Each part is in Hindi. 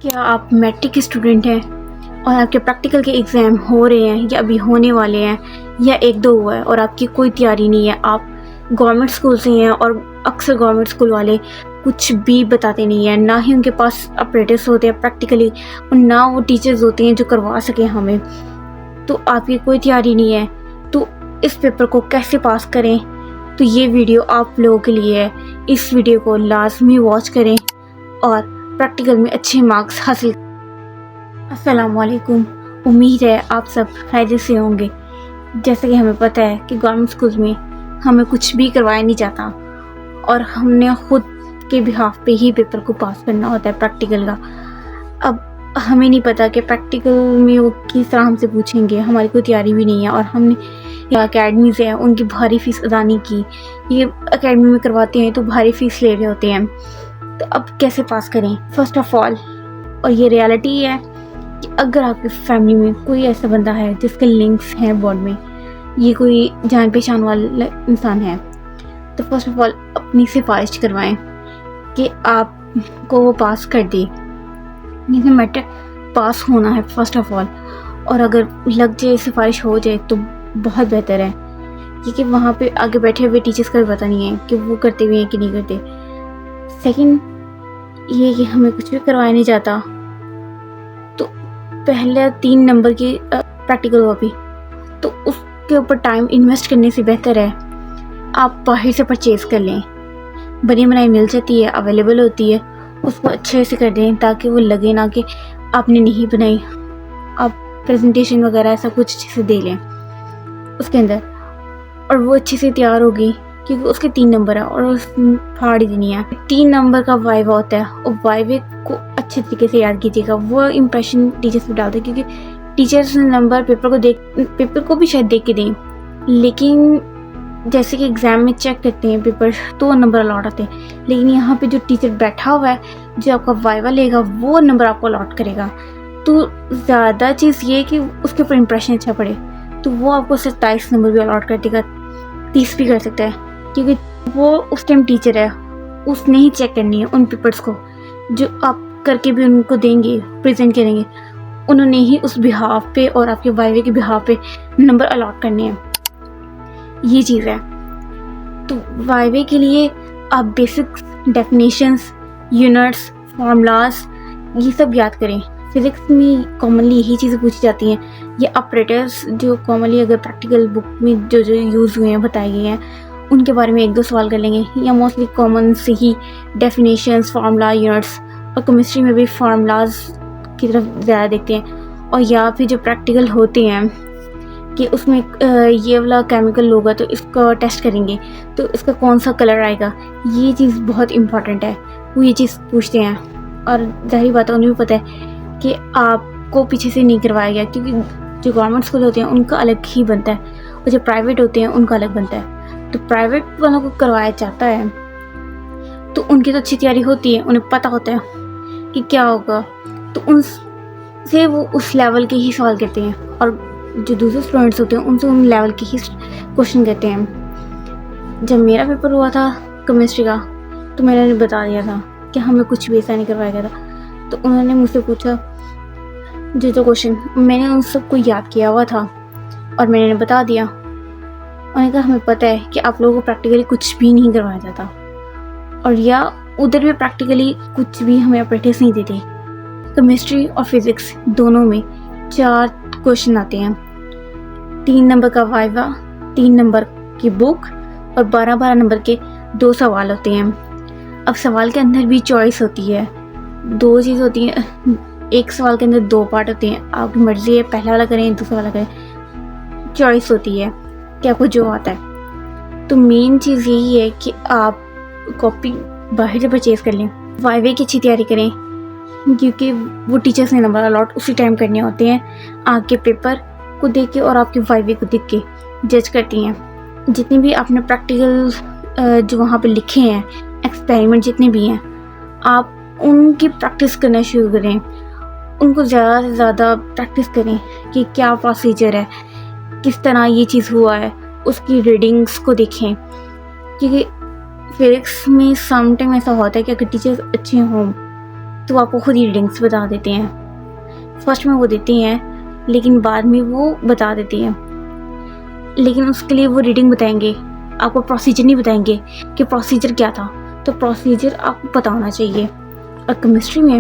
क्या आप मैट्रिक स्टूडेंट हैं और आपके प्रैक्टिकल के एग्ज़ाम हो रहे हैं या अभी होने वाले हैं या एक दो हुआ है और आपकी कोई तैयारी नहीं है? आप गवर्नमेंट स्कूल से हैं और अक्सर गवर्नमेंट स्कूल वाले कुछ भी बताते नहीं हैं, ना ही उनके पास अपरेटस होते हैं प्रैक्टिकली और ना वो टीचर्स होते हैं जो करवा सकें हमें। तो आपकी कोई तैयारी नहीं है तो इस पेपर को कैसे पास करें? तो ये वीडियो आप लोगों के लिए है। इस वीडियो को लाजमी वॉच करें और प्रैक्टिकल में अच्छे मार्क्स हासिल। अस्सलामुअलैकुम, उम्मीद है आप सब खैरियत से होंगे। जैसे कि हमें पता है कि गवर्नमेंट स्कूल में हमें कुछ भी करवाया नहीं जाता और हमने खुद के बिहाफ पे ही पेपर को पास करना होता है प्रैक्टिकल का। अब हमें नहीं पता कि प्रैक्टिकल में वो किस तरह हमसे पूछेंगे, हमारी कोई तैयारी भी नहीं है और हमने अकेडमीज़ है उनकी भारी फ़ीस अदा नहीं की। ये अकेडमी में करवाते हैं तो भारी फ़ीस ले रहे होते हैं, तो अब कैसे पास करें? फर्स्ट ऑफ ऑल, और ये रियलिटी है कि अगर आपकी फैमिली में कोई ऐसा बंदा है जिसके लिंक्स हैं बोर्ड में, ये कोई जान पहचान वाला इंसान है, तो फर्स्ट ऑफ ऑल अपनी सिफारिश करवाएं कि आपको वो पास कर दे। ये मैटर पास होना है फर्स्ट ऑफ ऑल, और अगर लग जाए सिफारिश हो जाए तो बहुत बेहतर है, क्योंकि वहाँ पे आगे बैठे हुए टीचर्स का भी पता नहीं है कि वो करते हुए हैं कि नहीं करते। सेकंड ये कि हमें कुछ भी करवाया नहीं जाता, तो पहले 3 नंबर की प्रैक्टिकल हुआ भी, तो उसके ऊपर टाइम इन्वेस्ट करने से बेहतर है आप बाहर से परचेज़ कर लें। बनी बनाई मिल जाती है, अवेलेबल होती है, उसको अच्छे से कर दें ताकि वो लगे ना कि आपने नहीं बनाई। आप प्रेजेंटेशन वगैरह ऐसा कुछ अच्छे से दे लें उसके अंदर, और वो अच्छे से तैयार होगी क्योंकि उसके 3 नंबर है और उस फाड़ ही देनी है। 3 नंबर का वाइवा होता है और वाइवे को अच्छे तरीके से याद कीजिएगा। वो इम्प्रेशन टीचर्स पे डालते हैं, क्योंकि टीचर्स नंबर पेपर को भी शायद देख के दें, लेकिन जैसे कि एग्ज़ाम में चेक करते हैं पेपर तो नंबर अलॉट आते हैं, लेकिन यहाँ पे जो टीचर बैठा हुआ है जो आपका वाइवा लेगा वो नंबर आपको अलॉट करेगा। तो ज़्यादा चीज़ ये कि उसके ऊपर इम्प्रेशन अच्छा पड़े, तो वो आपको 27 नंबर भी अलॉट कर देगा, 30 भी कर सकता है, क्योंकि वो उस टाइम टीचर है, उसने ही चेक करनी है उन पेपर्स को जो आप करके भी उनको देंगे, प्रेजेंट करेंगे, उन्होंने ही उस बिहाफ पे और आपके वाइवे के बिहाफ पे नंबर अलॉट करने हैं। ये चीज़ है। तो वाइवे के लिए आप बेसिक डेफिनेशंस, यूनिट्स, फार्मूलाज ये सब याद करें। फिज़िक्स में कॉमनली यही चीज़ें पूछी जाती हैं, ये ऑपरेटर्स जो कॉमनली अगर प्रैक्टिकल बुक में जो यूज़ हुए हैं बताए गए हैं उनके बारे में 1-2 सवाल कर लेंगे, या मोस्टली कॉमन से ही डेफिनेशंस, फार्मूला, यूनिट्स, और केमिस्ट्री में भी फार्मूलाज की तरफ ज़्यादा देखते हैं। और या फिर जो प्रैक्टिकल होते हैं कि उसमें ये वाला केमिकल होगा तो इसका टेस्ट करेंगे तो इसका कौन सा कलर आएगा, ये चीज़ बहुत इम्पॉर्टेंट है, वो ये चीज़ पूछते हैं। और ज़ाहिर बात है उन्हें भी पता है कि आपको पीछे से नहीं करवाया गया, क्योंकि जो गवर्नमेंट स्कूल होते हैं उनका अलग ही बनता है और जो प्राइवेट होते हैं उनका अलग बनता है। तो प्राइवेट वालों को करवाया जाता है तो उनकी तो अच्छी तैयारी होती है, उन्हें पता होता है कि क्या होगा, तो उनसे वो उस लेवल के ही सवाल करते हैं, और जो दूसरे स्टूडेंट्स होते हैं उनसे उन लेवल के ही क्वेश्चन करते हैं। जब मेरा पेपर हुआ था केमिस्ट्री का तो मैंने बता दिया था कि हमें कुछ भी ऐसा नहीं करवाया गया था। तो उन्होंने मुझसे पूछा जो क्वेश्चन, मैंने उन सबको याद किया हुआ था और मैंने बता दिया। उन्होंने कहा हमें पता है कि आप लोगों को प्रैक्टिकली कुछ भी नहीं करवाया जाता, और या उधर भी प्रैक्टिकली कुछ भी हमें ऑपरेटर्स नहीं देते। केमिस्ट्री और फिज़िक्स दोनों में 4 क्वेश्चन आते हैं, 3 नंबर का वाइवा, 3 नंबर की बुक और 12-12 नंबर के 2 सवाल होते हैं। अब सवाल के अंदर भी चॉइस होती है, 2 चीज़ होती है, एक सवाल के अंदर 2 पार्ट होते हैं, आपकी मर्ज़ी है पहला वाला करें दूसरा वाला करें, चॉइस होती है कि आपको जो आता है। तो मेन चीज़ यही है कि आप कॉपी बाहर से परचेज़ कर लें, वाइवे की अच्छी तैयारी करें, क्योंकि वो टीचर्स ने नंबर अलॉट उसी टाइम करने होते हैं, आपके पेपर को देख के और आपके वाइवे को देख के जज करती हैं। जितने भी आपने प्रैक्टिकल जो वहाँ पे लिखे हैं, एक्सपेरिमेंट जितने भी हैं, आप उनकी प्रैक्टिस करना शुरू करें, उनको ज़्यादा से ज़्यादा प्रैक्टिस करें कि क्या प्रोसीजर है, किस तरह ये चीज़ हुआ है, उसकी रीडिंग्स को देखें। क्योंकि फिज़िक्स में समटाइम ऐसा होता है कि अगर टीचर्स अच्छे हों तो आपको खुद ही रीडिंग्स बता देते हैं। फर्स्ट में वो देती हैं लेकिन बाद में वो बता देती हैं, लेकिन उसके लिए वो रीडिंग बताएंगे, आपको प्रोसीजर नहीं बताएंगे कि प्रोसीजर क्या था। तो प्रोसीजर आपको पता होना चाहिए। और केमिस्ट्री में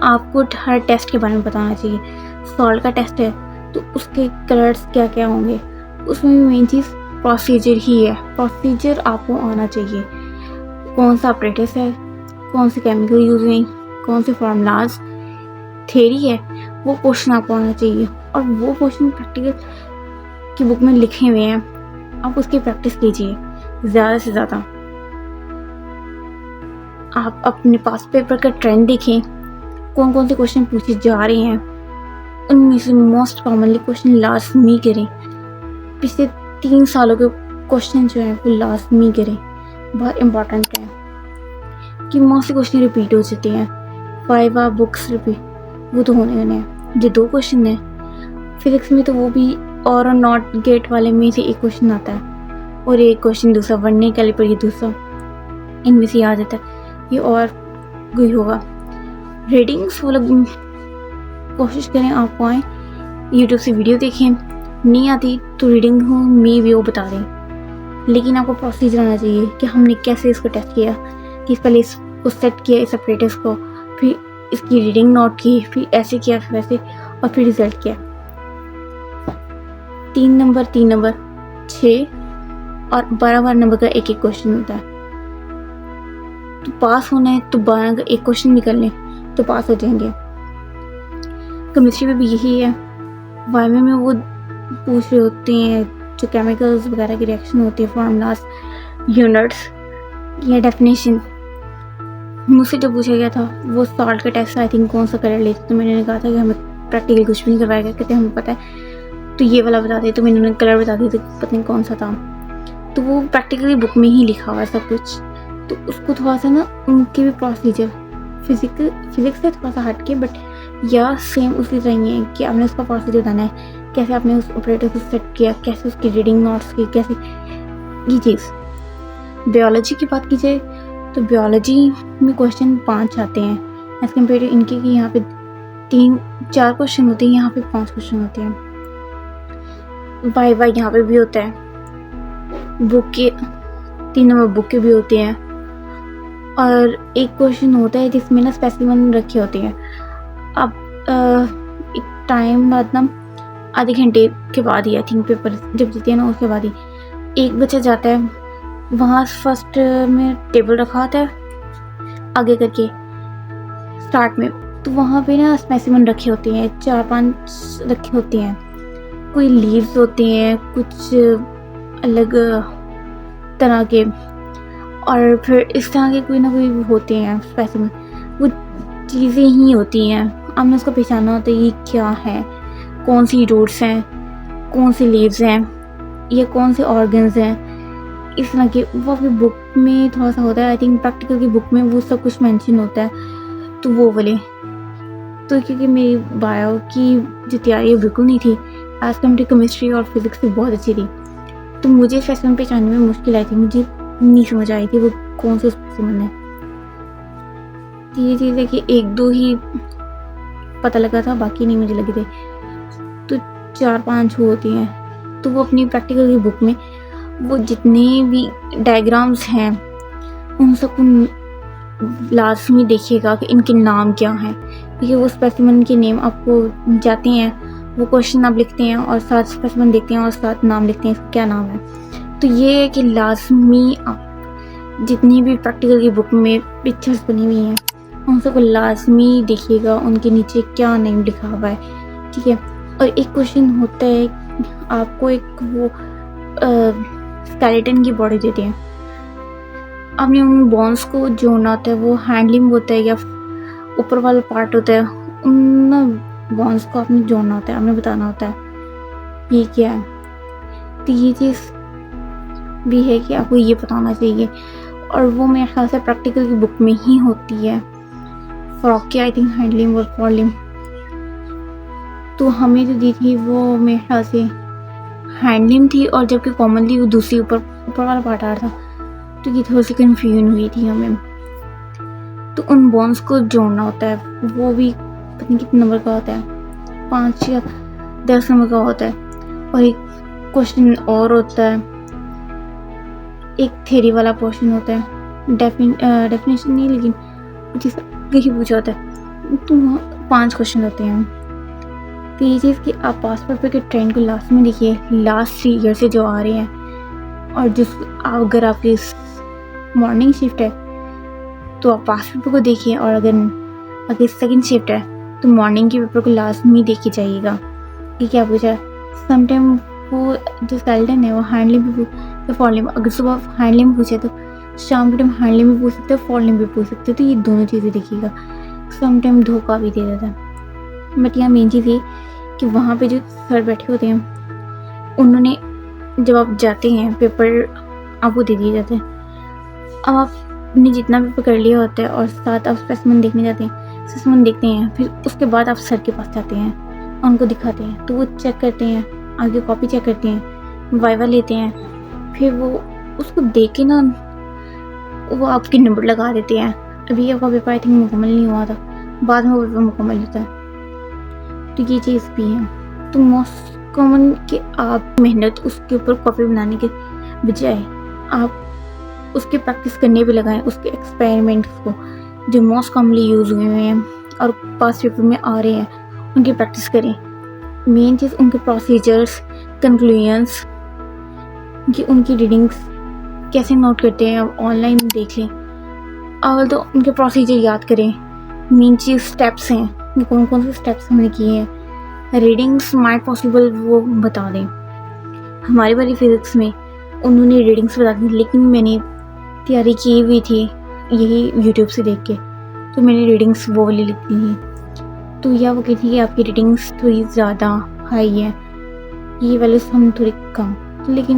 आपको हर टेस्ट के बारे में पता होना चाहिए। सॉल्ट का टेस्ट है तो उसके कलर्स क्या क्या होंगे, उसमें भी मेन चीज़ प्रोसीजर ही है। प्रोसीजर आपको आना चाहिए, कौन सा अपरेटस है, कौन से केमिकल यूज हुए, कौन से फार्मूलाज, थ्योरी है, वो क्वेश्चन आपको आना चाहिए। और वो क्वेश्चन प्रैक्टिकल की बुक में लिखे हुए हैं, आप उसकी प्रैक्टिस कीजिए ज़्यादा से ज़्यादा। आप अपने पास पेपर का ट्रेंड देखें, कौन कौन से क्वेश्चन पूछे जा रहे हैं, उनमें से मोस्ट कॉमनली क्वेश्चन लाजमी करें। पिछले 3 सालों के क्वेश्चन जो हैं वो लाजमी करें, बहुत इम्पॉर्टेंट है कि मोस्ट क्वेश्चन रिपीट हो जाते हैं। 5 बुक्स रिपीट, वो तो होने हैं। जो 2 क्वेश्चन हैं फिजिक्स में, तो वो भी और नॉट गेट वाले में से एक क्वेश्चन आता है और एक क्वेश्चन दूसरा वर्नियर कैलिपर ही दूसरा, इनमें से आ जाता है। ये और कोई होगा रीडिंग्स वो लोग कोशिश करें आपको आए, यूट्यूब से वीडियो देखें, नहीं आती तो रीडिंग हो मी भी वो बता दें। लेकिन आपको प्रोसीजर आना चाहिए कि हमने कैसे इसको टेस्ट किया, कि पहले इसको सेट किया इस अपरेटर्स को, फिर इसकी रीडिंग नोट की, फिर ऐसे किया वैसे, और फिर रिजल्ट किया। 3 नंबर 3 नंबर 6 और 12 नंबर का एक एक क्वेश्चन होता है। तो पास होना है तो 12 का एक क्वेश्चन निकल लें तो पास हो जाएंगे। केमिस्ट्री में भी यही है। वायमे में वो पूछ रहे होते हैं जो केमिकल्स वगैरह की रिएक्शन होती है, फार्मूलाज, यूनिट्स या डेफिनेशन। मुझसे जो पूछा गया था वो सॉल्ट का टेस्ट, आई थिंक कौन सा कलर लेते, तो मैंने कहा था कि हमें प्रैक्टिकल कुछ भी नहीं करवाया गया, कहते हमें पता है तो ये वाला बता दिया, तो मैंने उन्हें कलर बता दिया तो पता नहीं कौन सा था। तो वो प्रैक्टिकली बुक में ही लिखा हुआ है सब कुछ। तो उसको थोड़ा सा ना उनके भी प्रोसीजर फिजिक्स से थोड़ा सा हट के, बट या सेम उसी तरह ही है कि आपने उसका प्रोसीजर बताना है, कैसे आपने उस ऑपरेटर को सेट किया, कैसे उसकी रीडिंग नोट्स की, कैसे ये चीज़। बायोलॉजी की बात की जाए तो बायोलॉजी में क्वेश्चन 5 आते हैं एज कम्पेयर टू इनके, कि यहाँ पे 3-4 क्वेश्चन होते हैं, यहाँ पे 5 क्वेश्चन होते हैं। वाई यहाँ पे भी होता है, बुक के 3 नंबर बुक के भी होते हैं, और एक क्वेश्चन होता है जिसमें ना स्पेसिमन रखे होते हैं। अब एक टाइम बाद ना आधे घंटे के बाद ही आई थिंक पेपर जब देते हैं ना उसके बाद ही एक बच्चा जाता है, वहाँ फर्स्ट में टेबल रखा होता है आगे करके स्टार्ट में, तो वहाँ पे ना स्पेसिमन रखे होते हैं, 4-5 रखे होते हैं। कोई लीव्स होते हैं, कुछ अलग तरह के, और फिर इस तरह के कोई ना कोई होते हैं स्पेसिमन। वो चीज़ें ही होती हैं, हमने उसको पहचाना होता है ये क्या है, कौन सी रूट्स हैं, कौन सी लीव्स हैं, या कौन से ऑर्गन्स हैं, इस तरह के। वो अपनी बुक में थोड़ा सा होता है, आई थिंक प्रैक्टिकल की बुक में वो सब कुछ मेंशन होता है। तो वो वाले तो क्योंकि मेरी बायो की जो तैयारी बिल्कुल नहीं थी, एज कम्पेयर टू केमिस्ट्री और फिजिक्स की बहुत अच्छी थी, तो मुझे स्पेसिमन पहचानने में मुश्किल आई थी, मुझे नहीं समझ आई थी वो कौन से स्पेसिमन है। ये चीज़ है कि 1-2 ही पता लगा था, बाकी नहीं मुझे लगे थे। तो 4-5 होती हैं, तो वो अपनी प्रैक्टिकल की बुक में वो जितने भी डायग्राम्स हैं उन सबको लाजमी देखिएगा कि इनके नाम क्या हैं, क्योंकि वो स्पेसिमन के नेम आपको जाते हैं, वो क्वेश्चन आप लिखते हैं और साथ स्पेसिमन देखते हैं और साथ नाम लिखते हैं इसका क्या नाम है। तो ये है कि लाजमी आप जितनी भी प्रैक्टिकल की बुक में पिक्चर्स बनी हुई हैं उन सबको लाजमी देखिएगा, उनके नीचे क्या नेम लिखा हुआ है, ठीक है। और एक क्वेश्चन होता है, आपको एक वो स्केलेटन की बॉडी देते हैं, आपने उन बोन्स को जोड़ना होता है, वो हैंडलिंग होता है या ऊपर वाला पार्ट होता है, उन बोन्स को आपने जोड़ना होता है, आपने बताना होता है ये क्या है। तो ये चीज़ भी है कि आपको ये बताना चाहिए, और वो मेरे ख्याल से प्रैक्टिकल की बुक में ही होती है। फ्रॉक की आई थिंक हैंडलिंग और फॉलिंग तो हमें जो दी थी वो मेरे ख्याल से हैंडलिंग थी, और जबकि कॉमनली वो दूसरी ऊपर वाला पार्ट आ रहा था, तो ये थोड़ी सी कन्फ्यूजन हुई थी हमें। तो उन बॉन्ड्स को जोड़ना होता है, वो भी पता नहीं कितने नंबर का होता है, 5 या 10 नंबर का होता है। और एक क्वेश्चन और होता है, एक थ्योरी वाला पोर्शन होता है, डेफिनेशन नहीं लेकिन जिस यही पूछा होता है, तो वहाँ 5 क्वेश्चन होते हैं। तो ये चीज़ कि आप पास्ट पेपर के ट्रेंड को लास्ट में देखिए, लास्ट 3 ईयर से जो आ रहे हैं, और जिस अगर आपकी मॉर्निंग शिफ्ट है तो आप पास्ट पेपर को देखिए, और अगर सेकंड शिफ्ट है तो मॉर्निंग के पेपर को लास्ट में देखिए जाइएगा कि क्या पूछा है। समटाइम वो जो स्केलेटन है वो हैंडलिंग भी तो फॉरलिंग, अगर सुबह हैंडलिंग पूछे तो शाम के टाइम हैंडलिंग भी पूछ सकते हो, फॉरलिंग भी पूछ सकते हो, तो ये दोनों चीज़ें देखिएगा। समटाइम धोखा भी दे देता है। बट यहाँ मेन चीज़ ये कि वहाँ पे जो सर बैठे होते हैं, उन्होंने जब आप जाते हैं पेपर आपको दे दिए जाते हैं, अब आपने जितना पेपर कर लिया होता है और साथ आप स्पेसिमेन देखने जाते हैं, स्पेसिमेन देखते हैं, फिर उसके बाद आप सर के पास जाते हैं, उनको दिखाते हैं, तो वो चेक करते हैं, आगे कॉपी चेक करते हैं, वाइवा लेते हैं, फिर वो उसको देख के ना वो आपके नंबर लगा देते हैं। अभी आपका पेपर आई थिंक मुकम्मल नहीं हुआ था, बाद में वो पेपर मुकम्मल होता है, तो ये चीज़ भी है। तो मोस्ट कॉमन कि आप मेहनत उसके ऊपर कॉपी बनाने के बजाय आप उसके प्रैक्टिस करने पे लगाएं, उसके एक्सपेरिमेंट्स को जो मोस्ट कॉमनली यूज़ हुए हैं और पास पेपर में आ रहे हैं उनकी प्रैक्टिस करें। मेन चीज़ उनके प्रोसीजर्स, कंक्लूजन्स कि उनकी रीडिंग्स कैसे नोट करते हैं, आप ऑनलाइन देख लें। अवल तो उनके प्रोसीजर याद करें। मेन चीज़ स्टेप्स हैं कि कौन कौन से स्टेप्स हमने किए हैं। रीडिंग्स माइट पॉसिबल वो बता दें। हमारी वाली फिज़िक्स में उन्होंने रीडिंग्स बता दी, लेकिन मैंने तैयारी की हुई थी यही यूट्यूब से देख के, तो मैंने रीडिंग्स वो वाली लिख दी थी। तो या वो कहती है कि आपकी रीडिंग्स थोड़ी ज़्यादा हाई है, ये वाले से हम थोड़ी कम, लेकिन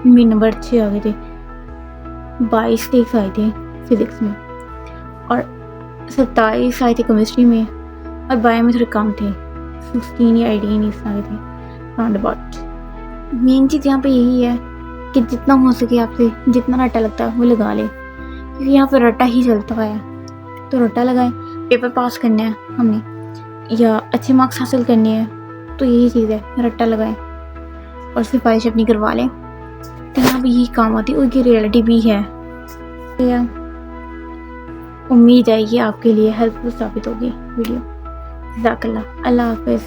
मेरे नंबर अच्छे आ गए थे। 22 टेक्स आए थे फिज़िक्स में और 27 आए थे केमिस्ट्री में, और बायो में थोड़े कम थे, 16 या 18 आए थे राउंड अबाउट। मेन चीज़ यहाँ पे यही है कि जितना हो सके आपसे जितना रट्टा लगता है वो लगा ले, क्योंकि यहाँ पे रट्टा ही चलता है। तो रट्टा लगाएं, पेपर पास करना है हमने या अच्छे मार्क्स हासिल करने हैं, तो यही चीज़ है, रट्टा लगाएं और सिफारिश अपनी करवा लें, तो यहाँ भी यही काम आती है। उनकी रियलिटी भी है। तो उम्मीद है ये आपके लिए हेल्पफुल साबित होगी वीडियो। जज़ाकल्लाह, अल्लाह हाफ़िज़।